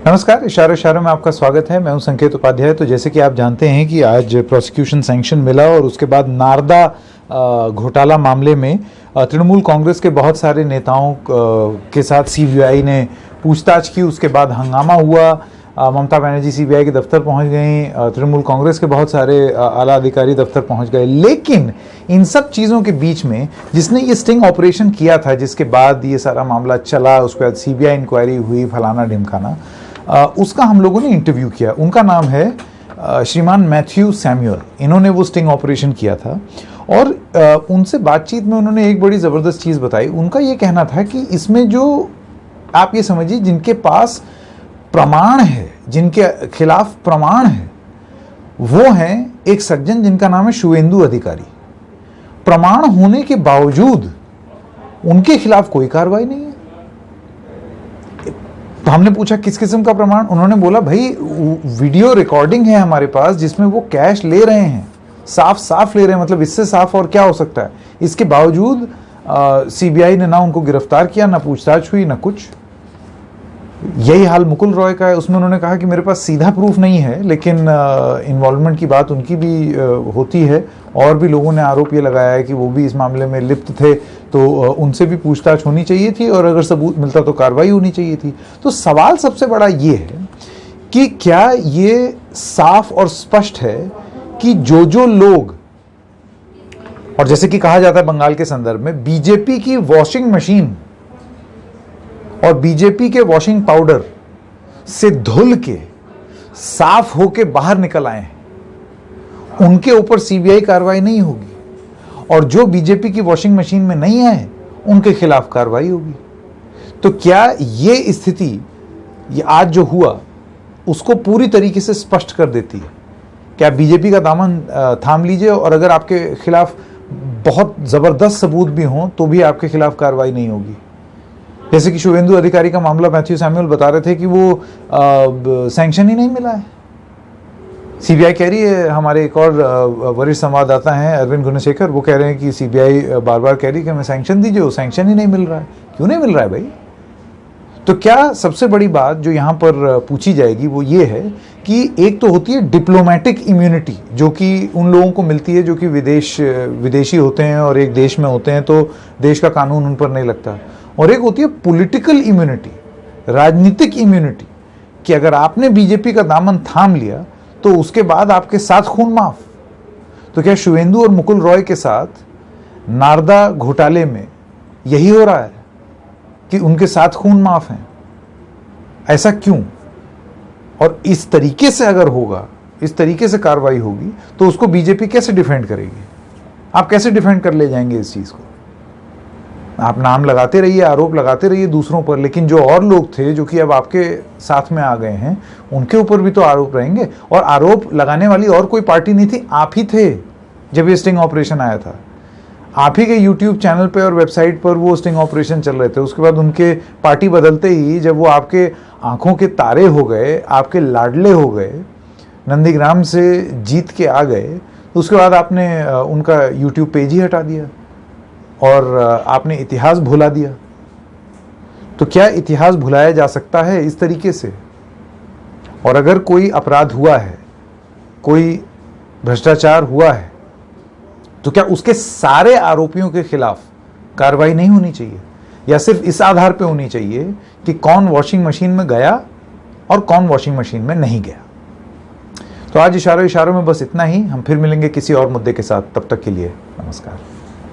नमस्कार, इशारों इशारों में आपका स्वागत है। मैं हूं संकेत उपाध्याय। तो जैसे कि आप जानते हैं कि आज प्रोसिक्यूशन सैंक्शन मिला और उसके बाद नारदा घोटाला मामले में तृणमूल कांग्रेस के बहुत सारे नेताओं के साथ सीबीआई ने पूछताछ की। उसके बाद हंगामा हुआ। ममता बनर्जी सीबीआई के दफ्तर पहुंच गई, तृणमूल कांग्रेस के बहुत सारे आला अधिकारी दफ्तर पहुंच गए। लेकिन इन सब चीज़ों के बीच में जिसने ये स्टिंग ऑपरेशन किया था, जिसके बाद ये सारा मामला चला, उसके बाद सीबीआई इंक्वायरी हुई, फलाना ढिमकाना, उसका हम लोगों ने इंटरव्यू किया। उनका नाम है श्रीमान मैथ्यू सैमुअल। इन्होंने वो स्टिंग ऑपरेशन किया था और उनसे बातचीत में उन्होंने एक बड़ी ज़बरदस्त चीज़ बताई। उनका ये कहना था कि इसमें जो आप ये समझिए जिनके पास प्रमाण है, जिनके खिलाफ प्रमाण है, वो हैं एक सज्जन जिनका नाम है शुवेंदु अधिकारी। प्रमाण होने के बावजूद उनके खिलाफ कोई कार्रवाई नहीं है। तो हमने पूछा किस किस्म का प्रमाण। उन्होंने बोला भाई वीडियो रिकॉर्डिंग है हमारे पास जिसमें वो कैश ले रहे हैं, साफ साफ ले रहे हैं। मतलब इससे साफ और क्या हो सकता है। इसके बावजूद सीबीआई ने ना उनको गिरफ्तार किया, ना पूछताछ हुई, ना कुछ। यही हाल मुकुल रॉय का है। उसमें उन्होंने कहा कि मेरे पास सीधा प्रूफ नहीं है, लेकिन इन्वॉल्वमेंट की बात उनकी भी होती है। और भी लोगों ने आरोप ये लगाया है कि वो भी इस मामले में लिप्त थे, तो उनसे भी पूछताछ होनी चाहिए थी और अगर सबूत मिलता तो कार्रवाई होनी चाहिए थी। तो सवाल सबसे बड़ा ये है कि क्या ये साफ और स्पष्ट है कि जो लोग, और जैसे कि कहा जाता है बंगाल के संदर्भ में, बीजेपी की वॉशिंग मशीन और बीजेपी के वॉशिंग पाउडर से धुल के साफ होके बाहर निकल आए हैं, उनके ऊपर सीबीआई कार्रवाई नहीं होगी। और जो बीजेपी की वॉशिंग मशीन में नहीं आए उनके खिलाफ कार्रवाई होगी। तो क्या ये स्थिति, ये आज जो हुआ, उसको पूरी तरीके से स्पष्ट कर देती है। क्या बीजेपी का दामन थाम लीजिए और अगर आपके खिलाफ बहुत जबरदस्त सबूत भी हों तो भी आपके खिलाफ कार्रवाई नहीं होगी। जैसे कि शुवेंदु अधिकारी का मामला मैथ्यू सैमुअल बता रहे थे कि वो सैंक्शन ही नहीं मिला है। सीबीआई कह रही है, हमारे एक और वरिष्ठ संवाददाता हैं अरविंद गुणशेखर, वो कह रहे हैं कि सीबीआई बार बार कह रही है कि हमें सैंक्शन दीजिए, वो सैंक्शन ही नहीं मिल रहा है। क्यों नहीं मिल रहा है भाई? तो क्या सबसे बड़ी बात जो यहाँ पर पूछी जाएगी वो ये है कि एक तो होती है डिप्लोमेटिक इम्यूनिटी, जो कि उन लोगों को मिलती है जो कि विदेशी होते हैं और एक देश में होते हैं, तो देश का कानून उन पर नहीं लगता। और एक होती है पॉलिटिकल इम्यूनिटी, राजनीतिक इम्यूनिटी, कि अगर आपने बीजेपी का दामन थाम लिया तो उसके बाद आपके साथ खून माफ। तो क्या शुवेंदु और मुकुल रॉय के साथ नारदा घोटाले में यही हो रहा है कि उनके साथ खून माफ हैं? ऐसा क्यों? और इस तरीके से अगर होगा, इस तरीके से कार्रवाई होगी, तो उसको बीजेपी कैसे डिफेंड करेगी? आप कैसे डिफेंड कर ले जाएंगे इस चीज को? आप नाम लगाते रहिए, आरोप लगाते रहिए दूसरों पर, लेकिन जो और लोग थे जो कि अब आपके साथ में आ गए हैं, उनके ऊपर भी तो आरोप रहेंगे। और आरोप लगाने वाली और कोई पार्टी नहीं थी, आप ही थे जब ये स्टिंग ऑपरेशन आया था। आप ही के यूट्यूब चैनल पे और वेबसाइट पर वो स्टिंग ऑपरेशन चल रहे थे। उसके बाद उनके पार्टी बदलते ही जब वो आपके आंखों के तारे हो गए, आपके लाडले हो गए, नंदीग्राम से जीत के आ गए, तो उसके बाद आपने उनका यूट्यूब पेज ही हटा दिया और आपने इतिहास भुला दिया। तो क्या इतिहास भुलाया जा सकता है इस तरीके से? और अगर कोई अपराध हुआ है, कोई भ्रष्टाचार हुआ है, तो क्या उसके सारे आरोपियों के खिलाफ कार्रवाई नहीं होनी चाहिए? या सिर्फ इस आधार पे होनी चाहिए कि कौन वॉशिंग मशीन में गया और कौन वॉशिंग मशीन में नहीं गया? तो आज इशारों इशारों में बस इतना ही। हम फिर मिलेंगे किसी और मुद्दे के साथ। तब तक के लिए नमस्कार।